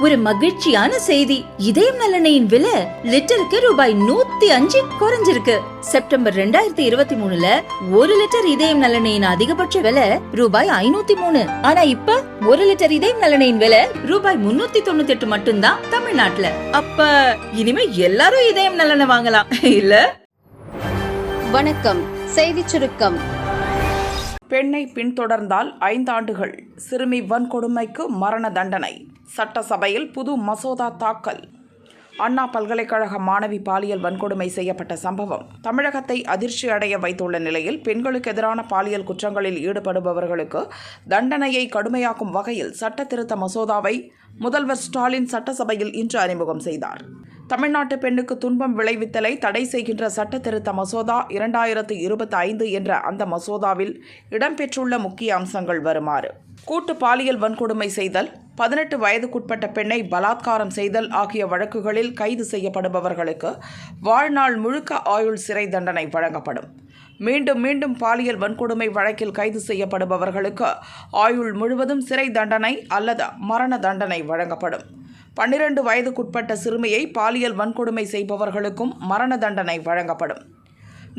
ஒரு மகிழ்ச்சியான செய்தி. இதயம் நல்லெண்ணெயின் விலை லிட்டருக்கு ரூபாய் 105 குறைஞ்சிருக்கு. செப்டம்பர் 2023ல 1 லிட்டர் இதயம் நல்லெண்ணெயின் அதிகபட்ச விலை ரூபாய் 503. ஆனா இப்ப 1 லிட்டர் இதயம் நல்லெண்ணெயின் விலை ரூபாய் 398 மட்டும்தான் தமிழ்நாட்டுல. அப்ப இனிமே எல்லாரும் இதயம் நல்லெண்ணெய் வாங்கலாம் இல்ல? வணக்கம். செய்தி சுருக்கம். பெண்ணை பின்தொடர்ந்தால் 5 ஆண்டுகள், சிறுமி வன்கொடுமைக்கு மரண தண்டனை. சட்டசபையில் புது மசோதா தாக்கல். அண்ணா பல்கலைக்கழக மாணவி பாலியல் வன்கொடுமை செய்யப்பட்ட சம்பவம் தமிழகத்தை அதிர்ச்சி அடைய வைத்துள்ள நிலையில், பெண்களுக்கு எதிரான பாலியல் குற்றங்களில் ஈடுபடுபவர்களுக்கு தண்டனையை கடுமையாக்கும் வகையில் சட்ட திருத்த மசோதாவை முதல்வர் ஸ்டாலின் சட்டசபையில் இன்று அறிமுகம் செய்தார். தமிழ்நாட்டு பெண்ணுக்கு துன்பம் விளைவித்தலை தடை செய்கின்ற சட்ட திருத்த மசோதா 2025 என்ற அந்த மசோதாவில் இடம்பெற்றுள்ள முக்கிய அம்சங்கள் வருமாறு: கூட்டு பாலியல் வன்கொடுமை செய்தல், 18 வயதுக்குட்பட்ட பெண்ணை பலாத்காரம் செய்தல் ஆகிய வழக்குகளில் கைது செய்யப்படுபவர்களுக்கு வாழ்நாள் முழுக்க ஆயுள் சிறை தண்டனை வழங்கப்படும். மீண்டும் மீண்டும் பாலியல் வன்கொடுமை வழக்கில் கைது செய்யப்படுபவர்களுக்கு ஆயுள் முழுவதும் சிறை தண்டனை அல்லது மரண தண்டனை வழங்கப்படும். 12 வயதுக்குட்பட்ட சிறுமியை பாலியல் வன்கொடுமை செய்பவர்களுக்கும் மரண தண்டனை வழங்கப்படும்.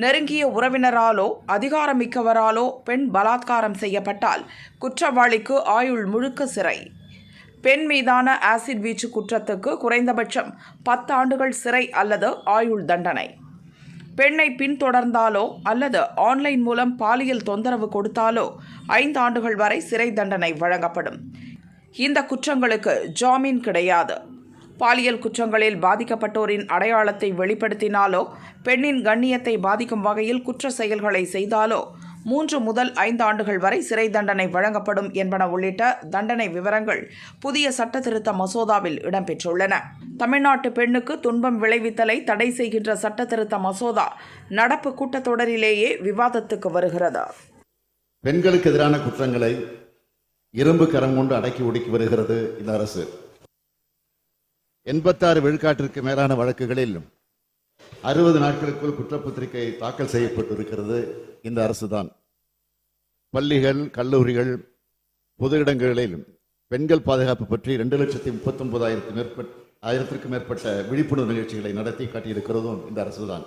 நெருங்கிய உறவினராலோ அதிகாரமிக்கவராலோ பெண் பலாத்காரம் செய்யப்பட்டால் குற்றவாளிக்கு ஆயுள் முழுக்க சிறை. பெண் மீதான ஆசிட் வீச்சு குற்றத்துக்கு குறைந்தபட்சம் 10 ஆண்டுகள் சிறை அல்லது ஆயுள் தண்டனை. பெண்ணை பின்தொடர்ந்தாலோ அல்லது ஆன்லைன் மூலம் பாலியல் தொந்தரவு கொடுத்தாலோ 5 ஆண்டுகள் வரை சிறை தண்டனை வழங்கப்படும். இந்த குற்றங்களுக்கு ஜாமீன் கிடையாது. பாலியல் குற்றங்களில் பாதிக்கப்பட்டோரின் அடையாளத்தை வெளிப்படுத்தினாலோ, பெண்ணின் கண்ணியத்தை பாதிக்கும் வகையில் குற்ற செயல்களை செய்தாலோ 3 முதல் 5 ஆண்டுகள் வரை சிறை தண்டனை வழங்கப்படும் என்பன உள்ளிட்ட தண்டனை விவரங்கள் புதிய சட்ட திருத்த மசோதாவில் இடம்பெற்றுள்ளன. தமிழ்நாட்டு பெண்ணுக்கு துன்பம் விளைவித்தலை தடை செய்கின்ற சட்ட திருத்த மசோதா நடப்பு கூட்டத்தொடரிலேயே விவாதத்துக்கு வருகிறது. பெண்களுக்கு எதிரான குற்றங்களை இரும்பு கரம் கொண்டு அடக்கி ஒடுக்கி வருகிறது இந்த அரசு. 86 விழுக்காட்டிற்கு மேலான வழக்குகளில் 60 நாட்களுக்குள் குற்றப்பத்திரிகை தாக்கல் செய்யப்பட்டிருக்கிறது இந்த அரசுதான். பள்ளிகள், கல்லூரிகள், பொது இடங்களில் பெண்கள் பாதுகாப்பு பற்றி 2,39,000க்கும் மேற்பட்ட விழிப்புணர்வு நிகழ்ச்சிகளை நடத்தி காட்டியிருக்கிறதும் இந்த அரசுதான்.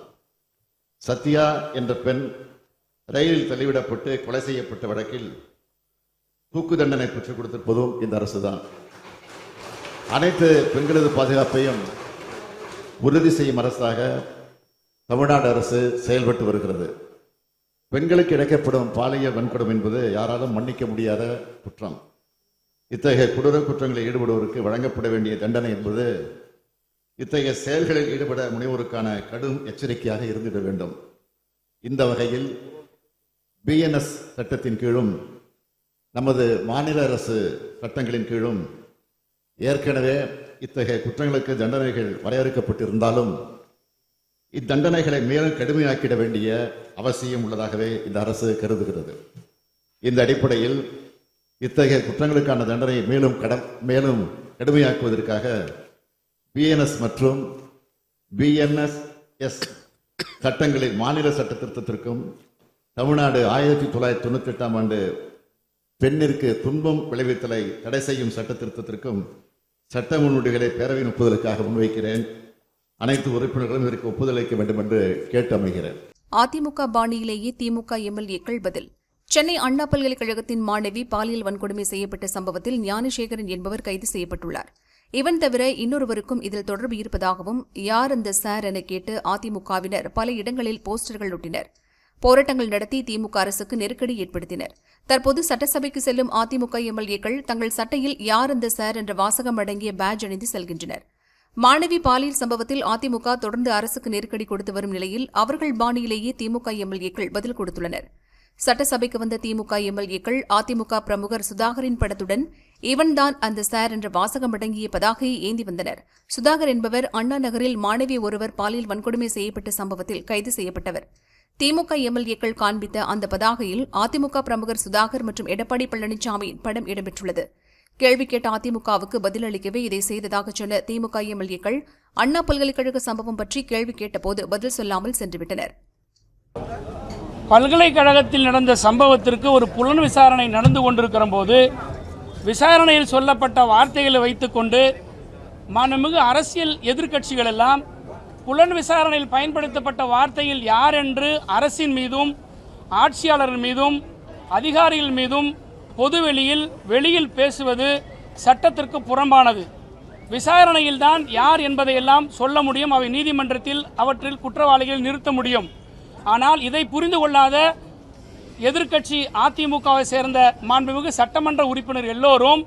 சத்யா என்ற பெண் ரயிலில் தள்ளிவிடப்பட்டு கொலை செய்யப்பட்ட வழக்கில் தூக்கு தண்டனை பெற்றுக் கொடுத்திருப்பதும் இந்த அரசுதான். அனைத்து பெண்களது பாதுகாப்பையும் உறுதி செய்யும் அரசாக தமிழ்நாடு அரசு செயல்பட்டு வருகிறது. பெண்களுக்கு இழைக்கப்படும் பாலியல் வன்கொடுமை என்பது யாராலும் மன்னிக்க முடியாத குற்றம். இத்தகைய கொடூர குற்றங்களில் ஈடுபடுவோருக்கு வழங்கப்பட வேண்டிய தண்டனை என்பது இத்தகைய செயல்களில் ஈடுபட முனைவோருக்கான கடும் எச்சரிக்கையாக இருந்திட வேண்டும். இந்த வகையில் BNS சட்டத்தின் கீழும் நமது மாநில அரசு சட்டங்களின் கீழும் ஏற்கனவே இத்தகைய குற்றங்களுக்கு தண்டனைகள் வரையறுக்கப்பட்டிருந்தாலும் இத்தண்டனைகளை மேலும் கடுமையாக்கிட வேண்டிய அவசியம் உள்ளதாகவே இந்த அரசு கருதுகிறது. இந்த அடிப்படையில் இத்தகைய குற்றங்களுக்கான தண்டனை மேலும் கடுமையாக்குவதற்காக BNS மற்றும் BNSS சட்டங்களில் மாநில சட்ட திருத்தத்திற்கும் தமிழ்நாடு 1998ஆம் ஆண்டு பெண்ணிற்கு துன்பம் விளைவித்தலை தடை செய்யும் சட்ட திருத்தத்திற்கும் சட்ட முன்வடிவுகளை பேரவையின் ஒப்புதலுக்காக முன்வைக்கிறேன். அனைத்து உறுப்பினர்களும் இதற்கு ஒப்புதல் அளிக்க வேண்டும் என்று கேட்டு அமைகிறேன். அதிமுக பாணியிலேயே திமுக MLAக்கள் பதில். சென்னை அண்ணா பல்கலைக்கழகத்தின் மாணவி பாலியல் வன்கொடுமை செய்யப்பட்ட சம்பவத்தில் ஞானசேகரன் என்பவர் கைது செய்யப்பட்டுள்ளார். இவன் தவிர இன்னொருவருக்கும் இதில் தொடர்பு இருப்பதாகவும் யார் அந்த சார் என கேட்டு அதிமுகவினர் பல இடங்களில் போஸ்டர்கள் ஒட்டினர். போராட்டங்கள் நடத்தி திமுக அரசுக்கு நெருக்கடி ஏற்படுத்தினர். தற்போது சட்டசபைக்கு செல்லும் அதிமுக MLAக்கள் தங்கள் சட்டையில் யார் அந்த சார் என்ற வாசகம் அடங்கிய பேட்ஜ் அணிந்து செல்கின்றனர். மாணவி பாலியல் சம்பவத்தில் அதிமுக தொடர்ந்து அரசுக்கு நெருக்கடி கொடுத்து வரும் நிலையில் அவர்கள் பாணியிலேயே திமுக MLAக்கள் பதில் கொடுத்துள்ளனர். சட்டசபைக்கு வந்த திமுக MLAக்கள் அதிமுக பிரமுகர் சுதாகரின் படத்துடன் இவன்தான் அந்த சார் என்ற வாசகம் அடங்கிய பதாகையை ஏந்தி வந்தனர். சுதாகர் என்பவர் அண்ணா நகரில் மாணவி ஒருவர் பாலியல் வன்கொடுமை செய்யப்பட்ட சம்பவத்தில் கைது செய்யப்பட்டவர். திமுக MLAக்கள் காண்பித்த அந்த பதாகையில் அதிமுக பிரமுகர் சுதாகர் மற்றும் எடப்பாடி பழனிசாமியின் படம் இடம்பெற்றுள்ளது. கேள்வி கேட்ட அதிமுகவுக்கு பதிலளிக்கவே இதை செய்ததாக சொன்ன திமுக MLAக்கள் அண்ணா பல்கலைக்கழக சம்பவம் பற்றி கேள்வி கேட்டபோது பதில் சொல்லாமல் சென்றுவிட்டனர். பல்கலைக்கழகத்தில் நடந்த சம்பவத்திற்கு ஒரு புலன் விசாரணை நடந்து கொண்டிருக்கிற போது விசாரணையில் சொல்லப்பட்ட வார்த்தைகளை வைத்துக்கொண்டு மாண்புமிகு அரசியல் எதிர்க்கட்சிகள் எல்லாம் புலன் விசாரணையில் பயன்படுத்தப்பட்ட வார்த்தையில் யார் என்று அரசின் மீதும் ஆட்சியாளர் மீதும் அதிகாரிகள் மீதும் பொதுவெளியில் வெளியில் பேசுவது சட்டத்திற்கு புறம்பானது. விசாரணையில்தான் யார் என்பதையெல்லாம் சொல்ல முடியும், அவை நீதிமன்றத்தில் அவற்றில் குற்றவாளிகள் நிறுத்த முடியும். ஆனால் இதை புரிந்து கொள்ளாத எதிர்க்கட்சி அதிமுகவை சேர்ந்த மாண்புமிகு சட்டமன்ற உறுப்பினர் எல்லோரும்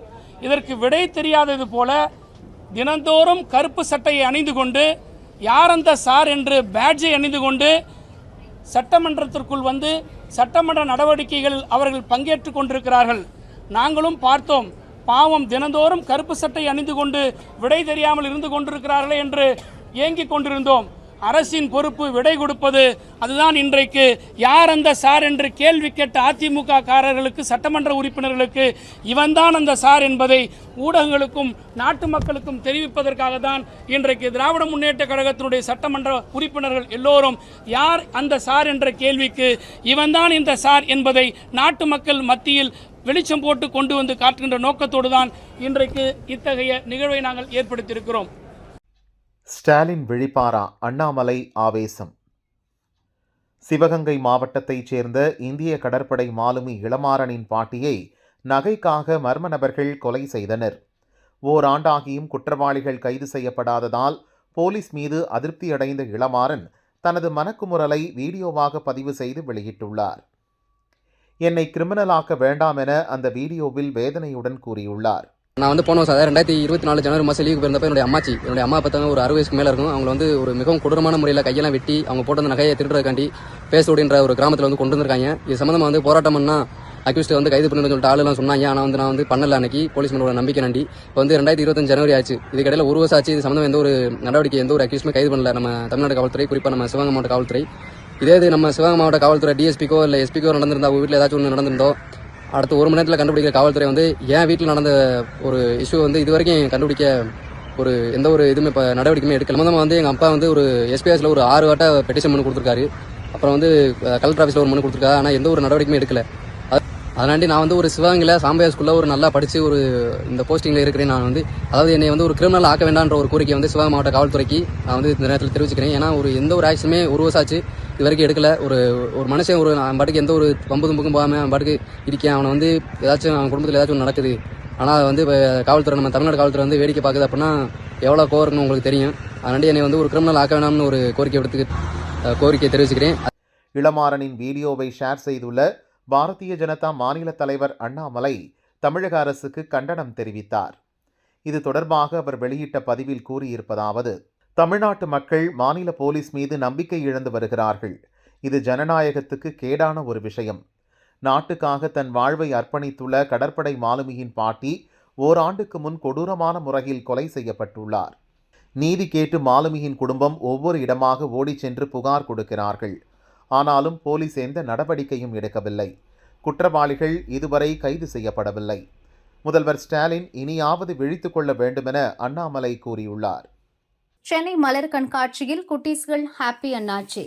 இதற்கு விடை தெரியாதது போல தினந்தோறும் கருப்பு சட்டையை அணிந்து கொண்டு யார் அந்த சார் என்று பேட்ஜை அணிந்து கொண்டு சட்டமன்றத்திற்குள் வந்து சட்டமன்ற நடவடிக்கைகளில் அவர்கள் பங்கேற்று கொண்டிருக்கிறார்கள். நாங்களும் பார்த்தோம். பாவம், தினந்தோறும் கருப்பு சட்டை அணிந்து கொண்டு விடை தெரியாமல் இருந்து கொண்டிருக்கிறார்களே என்று ஏங்கிக் கொண்டிருந்தோம். அரசின் பொறுப்பு விடை கொடுப்பது. அதுதான் இன்றைக்கு யார் அந்த சார் என்று கேள்வி கேட்ட அதிமுக காரர்களுக்கு, சட்டமன்ற உறுப்பினர்களுக்கு இவன்தான் அந்த சார் என்பதை ஊடகங்களுக்கும் நாட்டு மக்களுக்கும் தெரிவிப்பதற்காக தான் இன்றைக்கு திராவிட முன்னேற்ற கழகத்தினுடைய சட்டமன்ற உறுப்பினர்கள் எல்லோரும் யார் அந்த சார் என்ற கேள்விக்கு இவன்தான் இந்த சார் என்பதை நாட்டு மக்கள் மத்தியில் வெளிச்சம் போட்டு கொண்டு வந்து காட்டுகின்ற நோக்கத்தோடு தான் இன்றைக்கு இத்தகைய நிகழ்வை நாங்கள் ஏற்படுத்தியிருக்கிறோம். ஸ்டாலின் விழிப்பாரா, அண்ணாமலை ஆவேசம். சிவகங்கை மாவட்டத்தைச் சேர்ந்த இந்திய கடற்படை மாலுமி இளமாறனின் பாட்டியை நகைக்காக மர்ம நபர்கள் கொலை செய்தனர். ஓராண்டாகியும் குற்றவாளிகள் கைது செய்யப்படாததால் போலீஸ் மீது அதிருப்தியடைந்த இளமாறன் தனது மனக்குமுறலை வீடியோவாக பதிவு செய்து வெளியிட்டுள்ளார். என்னை கிரிமினலாக்க வேண்டாம் என அந்த வீடியோவில் வேதனையுடன் கூறியுள்ளார். நான் போன வருஷம் 2024 ஜனவரி மாதம் லீவுக்கு போயிருந்தப்ப என்னுடைய அம்மா பார்த்தாங்க, ஒரு 60 வயசுக்கு மேலே இருக்கும். அவங்க ஒரு மிகவும் கொடூரமான முறையில் கையெல்லாம் வெட்டி அவங்க போட்ட நகையை திருடுறதுக்காண்டி பேசோடின்ற ஒரு கிராமத்தில் கொண்டு வந்திருக்காங்க. இது சம்மந்தமாக போராட்டம் பண்ணால் அக்யூஸ்ட் கைது பண்ணணும்னு சொல்லிட்டு ஆளுலாம் சொன்னாங்க. ஆனால் நான் பண்ணல. அன்னைக்கு போலீஸ் மேலோட நம்பிக்கை நண்டி இப்போ 2025 ஜனவரி ஆச்சு. இதுக்கடையில் ஒரு வருஷம் ஆச்சு. இது சம்மந்தம் எந்த ஒரு நடவடிக்கை, எந்த ஒரு அக்யூஸ்மே கைது பண்ணல நம்ம தமிழ்நாடு காவல்துறை, குறிப்பாக நம்ம சிவகங்கை மாவட்ட காவல்துறை. இதே இது நம்ம சிவகங்கை மாவட்ட காவல்துறை டிஎஸ்பிக்கோ இல்லை எஸ்பிக்கோ நடந்திருந்தா, வீட்டில் ஏதாச்சும் ஒன்று நடந்திருந்தோ அடுத்த 1 மணி நேரத்தில் கண்டுபிடிக்கிற காவல்துறை என் வீட்டில் நடந்த ஒரு இஷ்யூ இது வரைக்கும் கண்டுபிடிக்க ஒரு எந்த ஒரு இதுவுமே இப்போ நடவடிக்கையுமே எடுக்கல. சம்பந்தமாக எங்கள் அப்பா ஒரு எஸ்பிஎஸ்ல ஒரு 6 வாட்ட பெட்டிஷன் மனு கொடுத்துருக்காரு. அப்புறம் கலெக்டர் ஆஃபீஸில் ஒரு மனு கொடுத்துருக்காரு. ஆனால் எந்த ஒரு நடவடிக்கையுமே எடுக்கல. அதனாண்டி நான் ஒரு சிவகங்கையில் சாம்பையா ஸ்கூலில் ஒரு நல்லா படித்து இந்த போஸ்டிங்கில் இருக்கிறேன். நான் அதாவது என்னை ஒரு கிரிமினல் ஆக்க வேண்டான்ற ஒரு கோரிக்கை சிவகங்கை மாவட்ட காவல்துறைக்கு நான் இந்த நேரத்தில் தெரிவிச்சுக்கிறேன். ஏன்னா எந்த ஒரு ஆக்ஷனுமே 1 வருஷம் ஆச்சு, இது வரைக்கும் எடுக்கல. ஒரு மனுஷன் பாட்டுக்கு எந்த ஒரு பம்பு தும்புக்கும் போகாமல் அவன் பாட்டுக்கு இருக்கேன். அவனை ஏதாச்சும் அவன் குடும்பத்தில் ஏதாச்சும் நடக்குது. ஆனால் இப்போ காவல்துறை, நம்ம தமிழ்நாடு காவல்துறை வேடிக்கை பார்க்குது அப்படின்னா எவ்வளோ கோவம் இருக்குன்னு உங்களுக்கு தெரியும். அதனாண்டி என்னை ஒரு கிரிமினல் ஆக்க வேண்டாம்னு ஒரு கோரிக்கை தெரிவிச்சுக்கிறேன். இளமாறனின் வீடியோவை ஷேர் செய்துள்ள பாரதிய ஜனதா மாநில தலைவர் அண்ணாமலை தமிழக அரசுக்கு கண்டனம் தெரிவித்தார். இது தொடர்பாக அவர் வெளியிட்ட பதிவில் கூறியிருப்பதாவது: தமிழ்நாட்டு மக்கள் மாநில போலீஸ் மீது நம்பிக்கை இழந்து வருகிறார்கள். இது ஜனநாயகத்துக்கு கேடான ஒரு விஷயம். நாட்டுக்காக தன் வாழ்வை அர்ப்பணித்துள்ள கடற்படை மாலுமியின் பாட்டி ஓராண்டுக்கு முன் கொடூரமான முறையில் கொலை செய்யப்பட்டுள்ளார். நீதி கேட்டு மாலுமியின் குடும்பம் ஒவ்வொரு இடமாக ஓடிச் சென்று புகார் கொடுக்கிறார்கள். ஆனாலும் போலீஸ் எந்த நடவடிக்கையும் எடுக்கவில்லை. குற்றவாளிகள் இதுவரை கைது செய்யப்படவில்லை. முதல்வர் ஸ்டாலின் இனியாவது விழித்துக் கொள்ள வேண்டுமென அண்ணாமலை கூறியுள்ளார். சென்னை மலர் கண்காட்சியில் குட்டீஸ்கள் ஹாப்பி அண்ணாச்சி.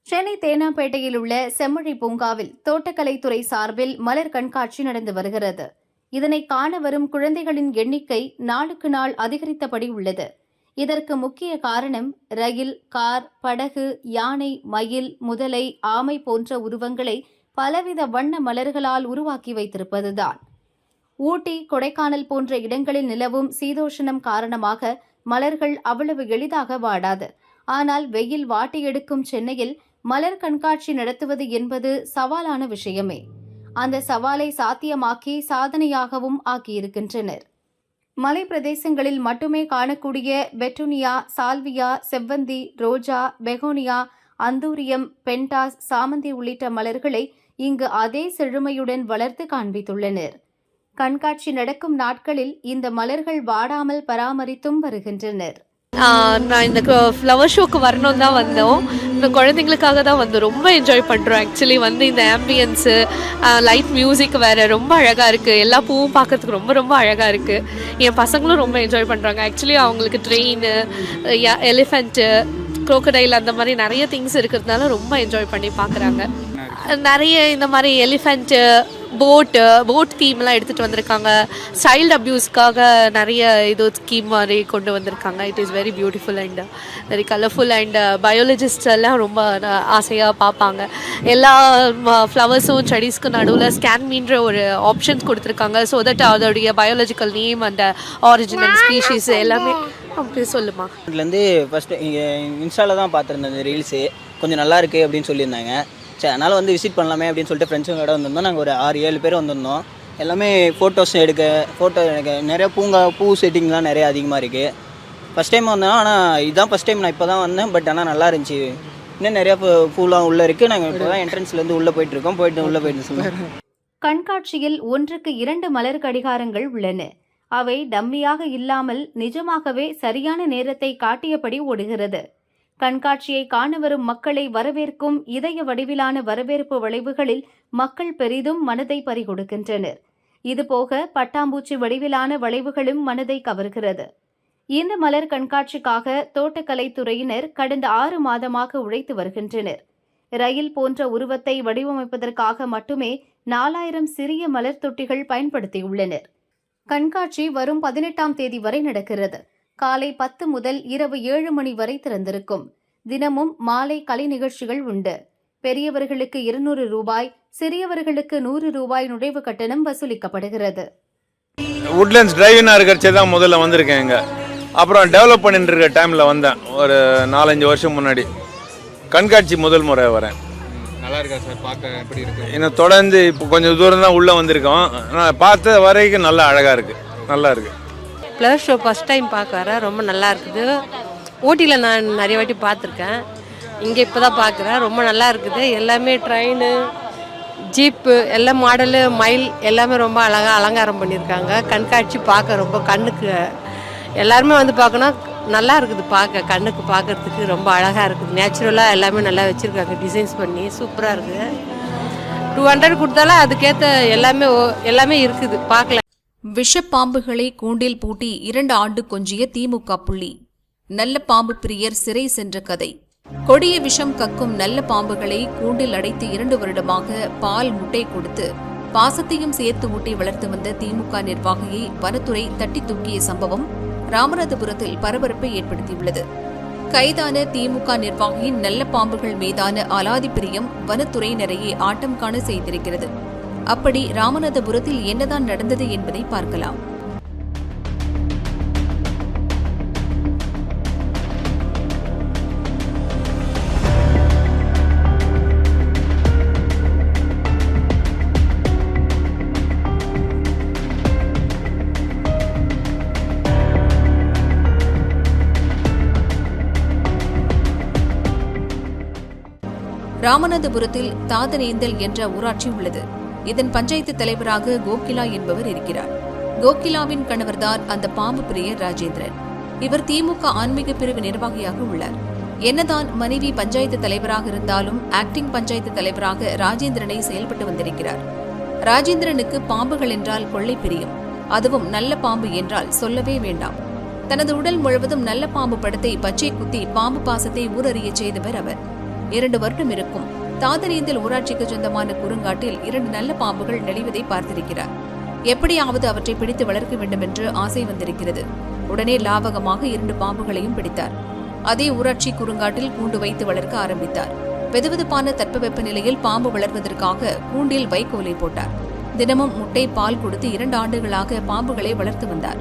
சென்னை தேனாம்பேட்டையில் உள்ள செம்மொழி பூங்காவில் தோட்டக்கலைத்துறை சார்பில் மலர் கண்காட்சி நடந்து வருகிறது. இதனை காண வரும் குழந்தைகளின் எண்ணிக்கை நாளுக்கு நாள் அதிகரித்தபடி உள்ளது. இதற்கு முக்கிய காரணம் ரயில், கார், படகு, யானை, மயில், முதலை, ஆமை போன்ற உருவங்களை பலவித வண்ண மலர்களால் உருவாக்கி வைத்திருப்பதுதான். ஊட்டி, கொடைக்கானல் போன்ற இடங்களில் நிலவும் சீதோஷணம் காரணமாக மலர்கள் அவ்வளவு எளிதாக வாடாது. ஆனால் வெயில் வாட்டி எடுக்கும் சென்னையில் மலர் கண்காட்சி நடத்துவது என்பது சவாலான விஷயமே. அந்த சவாலை சாத்தியமாக்கி சாதனையாகவும் ஆக்கியிருக்கின்றனர். மலை பிரதேசங்களில் மட்டுமே காணக்கூடிய பெட்டூனியா, சால்வியா, செவ்வந்தி, ரோஜா, பெகோனியா, அந்தூரியம், பென்டாஸ், சாமந்தி உள்ளிட்ட மலர்களை இங்கு அதே செழுமையுடன் வளர்த்து காண்பித்துள்ளனர். கண்காட்சி நடக்கும் நாட்களில் இந்த மலர்கள் வாடாமல் பராமரித்தும் வருகின்றனர். நான் இந்த ஃப்ளவர் ஷோக்கு வரணும் தான் வந்தோம். இந்த குழந்தைங்களுக்காக தான் வந்து ரொம்ப என்ஜாய் பண்ணுறோம். ஆக்சுவலி இந்த ஆம்பியன்ஸு, லைட் மியூசிக் வேறு ரொம்ப அழகாக இருக்குது. எல்லா பூவும் பார்க்கறதுக்கு ரொம்ப ரொம்ப அழகாக இருக்குது. என் பசங்களும் ரொம்ப என்ஜாய் பண்ணுறாங்க. ஆக்சுவலி அவங்களுக்கு ட்ரெயின், எலிஃபெண்ட்டு, க்ரோக்கடைல் அந்த மாதிரி நிறைய திங்ஸ் இருக்கிறதுனால ரொம்ப என்ஜாய் பண்ணி பார்க்குறாங்க. நிறைய இந்த மாதிரி எலிஃபெண்ட்டு, போட் தீம்லாம் எடுத்துகிட்டு வந்திருக்காங்க. சைல்டு அப்யூஸ்க்காக நிறைய இது ஸ்கீம் மாதிரி கொண்டு வந்திருக்காங்க. It is very beautiful and very colourful and biologist எல்லாம் ரொம்ப ஆசையாக பார்ப்பாங்க. எல்லா ஃப்ளவர்ஸும் செடிஸ்க்கு நடுவில் ஸ்கேன் மீன்ற ஒரு ஆப்ஷன்ஸ் கொடுத்துருக்காங்க. ஸோ தட் அதோடைய biological name and origin and species எல்லாமே அப்படி சொல்லுமா. இதுலேருந்து ஃபஸ்ட்டு இன்ஸ்டாவில் தான் பார்த்துருந்தேன் இந்த ரீல்ஸு, கொஞ்சம் நல்லா இருக்குது அப்படின்னு சொல்லியிருந்தாங்க. சரி, அதனால் வந்து விசிட் பண்ணலாமே அப்படின்னு சொல்லிட்டு ஃப்ரெண்ட்ஸுங்களோட வந்திருந்தோம். நாங்கள் ஒரு 6-7 பேர் வந்திருந்தோம். எல்லாமே ஃபோட்டோ எனக்கு நிறைய பூ செட்டிங்லாம் நிறைய அதிகமாக இருக்குது. ஃபஸ்ட் டைம் வந்தோம், ஆனால் இதுதான் ஃபஸ்ட் டைம் நான் இப்போ தான் வந்தேன். பட் ஆனால் நல்லா இருந்துச்சு. இன்னும் நிறையா பூலாம் உள்ளே இருக்குது. நாங்கள் இப்போ தான் என்ட்ரன்ஸ்லேருந்து உள்ளே போயிட்டுருக்கோம். உள்ளே போயிட்டு சொல்லுங்கள். கண்காட்சியில் 1க்கு 2 மலர் கடிகாரங்கள் உள்ளன. அவை டம்மியாக இல்லாமல் நிஜமாகவே சரியான நேரத்தை காட்டியபடி ஓடுகிறது. கண்காட்சியை காண வரும் மக்களை வரவேற்கும் இதய வடிவிலான வரவேற்பு வளைவுகளில் மக்கள் பெரிதும் மனதை பறிகொடுக்கின்றனர். இதுபோக பட்டாம்பூச்சி வடிவிலான வளைவுகளும் மனதை கவர்கிறது. இந்த மலர் கண்காட்சிக்காக தோட்டக்கலைத்துறையினர் கடந்த 6 மாதமாக உழைத்து வருகின்றனர். ரயில் போன்ற உருவத்தை வடிவமைப்பதற்காக மட்டுமே 4000 சிறிய மலர் தொட்டிகள் பயன்படுத்தியுள்ளனர். கண்காட்சி வரும் 18ஆம் தேதி வரை நடக்கிறது. காலை 10 முதல் இரவு 7 மணி வரை திறந்திருக்கும். தினமும் மாலை கலை நிகழ்ச்சிகள் உண்டு. பெரியவர்களுக்கு 200 ரூபாய், சிறியவர்களுக்கு 100 ரூபாய் நுழைவு கட்டணம் வசூலிக்கப்படுகிறது. உட்லண்ட்ஸ் டிரைவிங் இருக்கிறச்சே தான் முதல்ல வந்திருக்கேன் இங்கே. அப்புறம் டெவலப் பண்ணிட்டு இருக்க டைமில் வந்தேன் ஒரு 4-5 வருஷம் முன்னாடி. கண்காட்சி முதல் முறை வரேன். நல்லா இருக்கா சார்? பார்க்க எப்படி இருக்கு? இன்னும் தொடர்ந்து இப்போ கொஞ்சம் தூரம் தான் உள்ளே வந்திருக்கோம். நான் பார்த்த வரைக்கும் நல்லா அழகாக இருக்குது, நல்லா இருக்குது. ஃப்ளவர் ஷோ ஃபஸ்ட் டைம் பார்க்க வரேன். ரொம்ப நல்லா இருக்குது. ஊட்டியில் நான் நிறைய வாட்டி பார்த்துருக்கேன். இங்கே இப்போ தான் பார்க்குறேன். ரொம்ப நல்லா இருக்குது. எல்லாமே ட்ரெயின், ஜீப்பு, எல்லா மாடலு, மயில் எல்லாமே ரொம்ப அழகாக அலங்காரம் பண்ணியிருக்காங்க. கண்காட்சி பார்க்க ரொம்ப கண்ணுக்கு எல்லாருமே வந்து பார்க்கணும். நல்லா இருக்குது பார்க்க, கண்ணுக்கு பார்க்கறதுக்கு ரொம்ப அழகாக இருக்குது. நேச்சுரலாக எல்லாமே நல்லா வச்சுருக்காங்க, டிசைன்ஸ் பண்ணி சூப்பராக இருக்குது. 200 கொடுத்தாலும் அதுக்கேற்ற எல்லாமே இருக்குது பார்க்கலாம். விஷப்பாம்புகளை கூண்டில் பூட்டி 2 ஆண்டு கொஞ்சிய திமுக புள்ளி. நல்ல பாம்பு பிரியர் சிறை சென்ற கதை. கொடிய விஷம் கக்கும் நல்ல பாம்புகளை கூண்டில் அடைத்து 2 வருடமாக பால் முட்டை கொடுத்து பாசத்தையும் சேர்த்து ஊட்டி வளர்த்து வந்த திமுக நிர்வாகியை வனத்துறை தட்டி தூக்கிய சம்பவம் ராமநாதபுரத்தில் பரபரப்பை ஏற்படுத்தியுள்ளது. கைதான திமுக நிர்வாகியின் நல்ல பாம்புகள் மீதான அலாதி பிரியம் வனத்துறையினரையே ஆட்டம் காண செய்திருக்கிறது. அப்படி ராமநாதபுரத்தில் என்னதான் நடந்தது என்பதை பார்க்கலாம். ராமநாதபுரத்தில் தாதனேந்தல் என்ற ஊராட்சி உள்ளது. இதன் பஞ்சாயத்து தலைவராக கோகிலா என்பவர் இருக்கிறார். கோகிலாவின் கணவர்தான் அந்த பாம்பு பிரியர் ராஜேந்திரன். இவர் திமுக ஆன்மீக பிரிவு நிர்வாகியாக உள்ளார். என்னதான் மனைவி பஞ்சாயத்து தலைவராக இருந்தாலும் ஆக்டிங் பஞ்சாயத்து தலைவராக ராஜேந்திரனை செயல்பட்டு வந்திருக்கிறார். ராஜேந்திரனுக்கு பாம்புகள் என்றால் கொள்ளை பிரியம். அதுவும் நல்ல பாம்பு என்றால் சொல்லவே வேண்டாம். தனது உடல் முழுவதும் நல்ல பாம்பு படத்தை பச்சை குத்தி பாம்பு பாசத்தை ஊரறிய செய்தவர் அவர். 2 வருடம் இருக்கும். தாதனேந்தல் ஊராட்சிக்கு சொந்தமான குறுங்காட்டில் 2 நல்ல பாம்புகள் நெளிவதை பார்த்திருக்கிறார். எப்படியாவது அவற்றை பிடித்து வளர்க்க வேண்டும் என்று ஆசை வந்திருக்கிறது. உடனே லாவகமாக 2 பாம்புகளையும் பிடித்தார். அதே ஊராட்சி குறுங்காட்டில் கூண்டு வைத்து வளர்க்க ஆரம்பித்தார். வெதுவெதுப்பான தட்பவெப்ப நிலையில் பாம்பு வளர்வதற்காக கூண்டில் வைக்கோலை போட்டார். தினமும் முட்டை, பால் கொடுத்து 2 ஆண்டுகளாக பாம்புகளை வளர்த்து வந்தார்.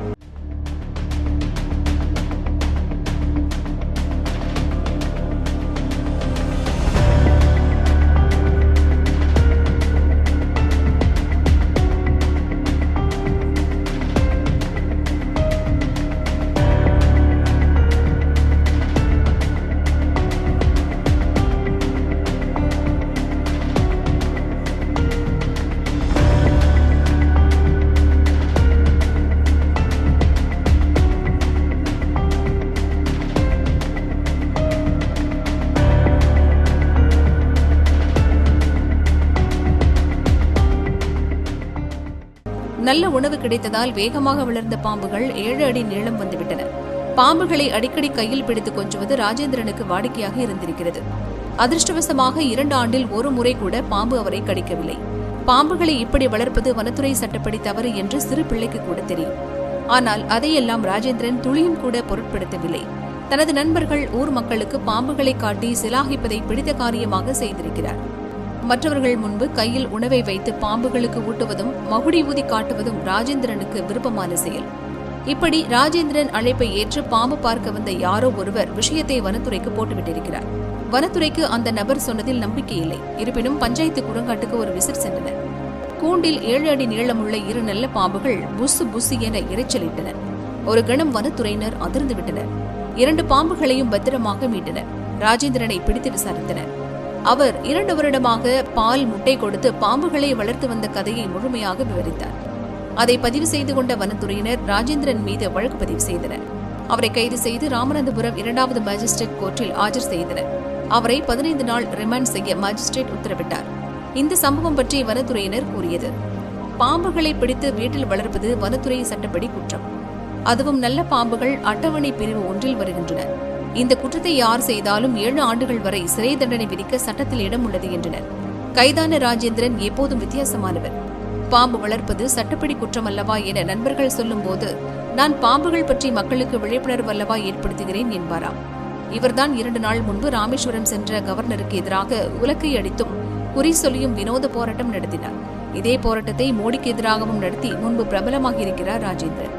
நல்ல உணவு கிடைத்ததால் வேகமாக வளர்ந்த பாம்புகள் 7 அடி நீளம் வந்துவிட்டன. பாம்புகளை அடிக்கடி கையில் பிடித்து கொஞ்சுவது ராஜேந்திரனுக்கு வாடிக்கையாக இருந்திருக்கிறது. அதிர்ஷ்டவசமாக 2 ஆண்டில் ஒரு முறை கூட பாம்பு அவரை கடிக்கவில்லை. பாம்புகளை இப்படி வளர்ப்பது வனத்துறை சட்டப்படி தவறு என்று சிறு பிள்ளைக்கு கூட தெரியும். ஆனால் அதையெல்லாம் ராஜேந்திரன் துளியும் கூட பொருட்படுத்தவில்லை. தனது நண்பர்கள் ஊர் மக்களுக்கு பாம்புகளை காட்டி சிலாகிப்பதை பிடித்த காரியமாக செய்திருக்கிறார். மற்றவர்கள் முன்பு கையில் உணவை வைத்து பாம்புகளுக்கு ஊட்டுவதும் மகுடி ஊதி காட்டுவதும் ராஜேந்திரனுக்கு விருப்பமான செயல். இப்படி ராஜேந்திரன் அழைப்பை ஏற்று பாம்பு பார்க்க வந்த யாரோ ஒருவர் விஷயத்தை வனத்துறைக்கு போட்டுவிட்டிருக்கிறார். வனத்துறைக்கு அந்த நபர் சொன்னதில் நம்பிக்கை இல்லை. இருப்பினும் பஞ்சாயத்து குரங்காட்டுக்கு ஒரு விசிட் சென்றனர். கூண்டில் 7 அடி நீளமுள்ள 2 நல்ல பாம்புகள் புசு புசு என இரைச்சலிட்டன. ஒரு கணம் வனத்துறையினர் அதிர்ந்து விட்டனர். 2 பாம்புகளையும் பத்திரமாக மீட்டனர். ராஜேந்திரனை பிடித்து விசாரித்தனர். அவர் 2 வருடமாக பால் முட்டை கொடுத்து பாம்புகளை வளர்த்து வந்த கதையை முழுமையாக விவரித்தார். அதை பதிவு செய்து கொண்ட வனத்துறையினர் ராஜேந்திரன் மீது வழக்கு பதிவு செய்தனர். அவரை கைது செய்து ராமநாதபுரம் 2வது மாஜிஸ்ட்ரேட் கோர்ட்டில் ஆஜர் செய்தனர். அவரை 15 நாள் ரிமாண்ட் செய்ய மாஜிஸ்ட்ரேட் உத்தரவிட்டார். இந்த சம்பவம் பற்றி வனத்துறையினர் கூறியது: பாம்புகளை பிடித்து வீட்டில் வளர்ப்பது வனத்துறை சட்டப்படி குற்றம். அதுவும் நல்ல பாம்புகள் அட்டவணை பிரிவு 1 வருகின்றன. இந்த குற்றத்தை யார் செய்தாலும் 7 ஆண்டுகள் வரை சிறை தண்டனை விதிக்க சட்டத்தில் இடம் உள்ளது என்றனர். கைதான ராஜேந்திரன் எப்போதும் வித்தியாசமானவர். பாம்பு வளர்ப்பது சட்டப்படி குற்றம் அல்லவா என நண்பர்கள் சொல்லும்போது, நான் பாம்புகள் பற்றி மக்களுக்கு விழிப்புணர்வு அல்லவா ஏற்படுத்துகிறேன் என்பாராம். இவர்தான் 2 நாள் முன்பு ராமேஸ்வரம் சென்ற கவர்னருக்கு எதிராக உலக்கை அடித்தும் குறி சொல்லியும் வினோத போராட்டம் நடத்தினார். இதே போராட்டத்தை மோடிக்கு எதிராகவும் நடத்தி முன்பு பிரபலமாகியிருக்கிறார் ராஜேந்திரன்.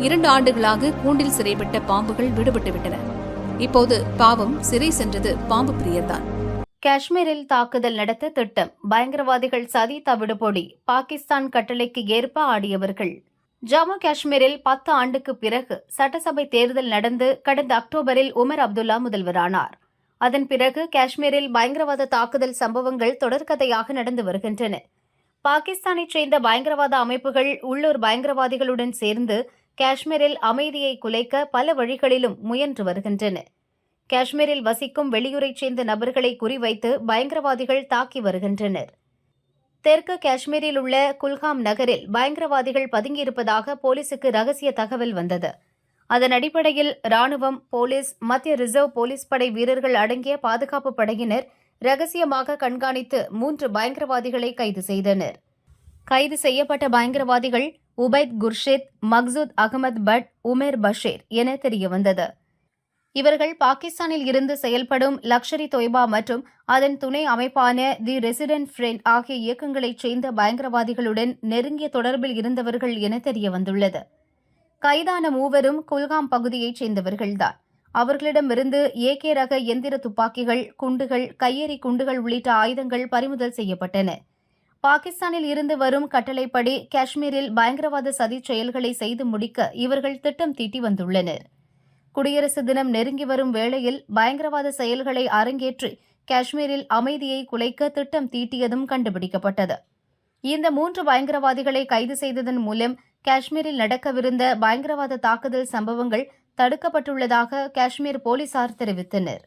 2 ஆண்டுகளாக கூண்டில் சிறைப்பட்ட பாம்புகள் விடுபட்டுவிட்டன. இப்போது பாவம் சிறை சென்றது பாம்பு பிரியர்தான். காஷ்மீரில் தாக்குதல் நடத்த திட்டம், பயங்கரவாதிகள் சதி தவிடுபொடி, பாகிஸ்தான் கட்டளைக்கு ஏற்ப ஆடியவர்கள். ஜம்மு காஷ்மீரில் 10 ஆண்டுக்கு பிறகு சட்டசபை தேர்தல் நடந்து கடந்த அக்டோபரில் உமர் அப்துல்லா முதல்வரானார். அதன் பிறகு காஷ்மீரில் பயங்கரவாத தாக்குதல் சம்பவங்கள் தொடர்கதையாக நடந்து வருகின்றன. பாகிஸ்தானைச் சேர்ந்த பயங்கரவாத அமைப்புகள் உள்ளூர் பயங்கரவாதிகளுடன் சேர்ந்து காஷ்மீரில் அமைதியை குலைக்க பல வழிகளிலும் முயன்று வருகின்றன. காஷ்மீரில் வசிக்கும் வெளியூரைச் சேர்ந்த நபர்களை குறிவைத்து பயங்கரவாதிகள் தாக்கி வருகின்றனர். தெற்கு காஷ்மீரில் உள்ள குல்காம் நகரில் பயங்கரவாதிகள் பதுங்கியிருப்பதாக போலீசுக்கு ரகசிய தகவல் வந்தது. அதன் அடிப்படையில் ராணுவம், போலீஸ், மத்திய ரிசர்வ் போலீஸ் படை வீரர்கள் அடங்கிய பாதுகாப்பு படையினர் ரகசியமாக கண்காணித்து 3 பயங்கரவாதிகளை கைது செய்தனர். கைது செய்யப்பட்ட பயங்கரவாதிகள் உபைத் குர்ஷித், மக்சூத் அகமது பட், உமேர் பஷீர் என தெரியவந்தது. இவர்கள் பாகிஸ்தானில் இருந்து செயல்படும் லக்ஷர் இ தொய்பா மற்றும் அதன் துணை அமைப்பான தி ரெசிடென்ட் ஃப்ரெண்ட் ஆகிய இயக்கங்களைச் சேர்ந்த பயங்கரவாதிகளுடன் நெருங்கிய தொடர்பில் இருந்தவர்கள் என தெரியவந்துள்ளது. கைதான 3வரும் குல்காம் பகுதியைச் சேர்ந்தவர்கள்தான். அவர்களிடமிருந்து AK ரக எந்திர துப்பாக்கிகள், குண்டுகள், கையெறி குண்டுகள் உள்ளிட்ட ஆயுதங்கள் பறிமுதல் செய்யப்பட்டன. பாகிஸ்தானில் இருந்து வரும் கட்டளைப்படி காஷ்மீரில் பயங்கரவாத சதிச் செயல்களை செய்து முடிக்க இவர்கள் திட்டம் தீட்டி வந்துள்ளனர். குடியரசு தினம் நெருங்கி வரும் வேளையில் பயங்கரவாத செயல்களை அரங்கேற்றி காஷ்மீரில் அமைதியை குலைக்க திட்டம் தீட்டியதும் கண்டுபிடிக்கப்பட்டது. இந்த 3 பயங்கரவாதிகளை கைது செய்ததன் மூலம் காஷ்மீரில் நடக்கவிருந்த பயங்கரவாத தாக்குதல் சம்பவங்கள் தடுக்கப்பட்டுள்ளதாக காஷ்மீர் போலீசார் தெரிவித்தனர்.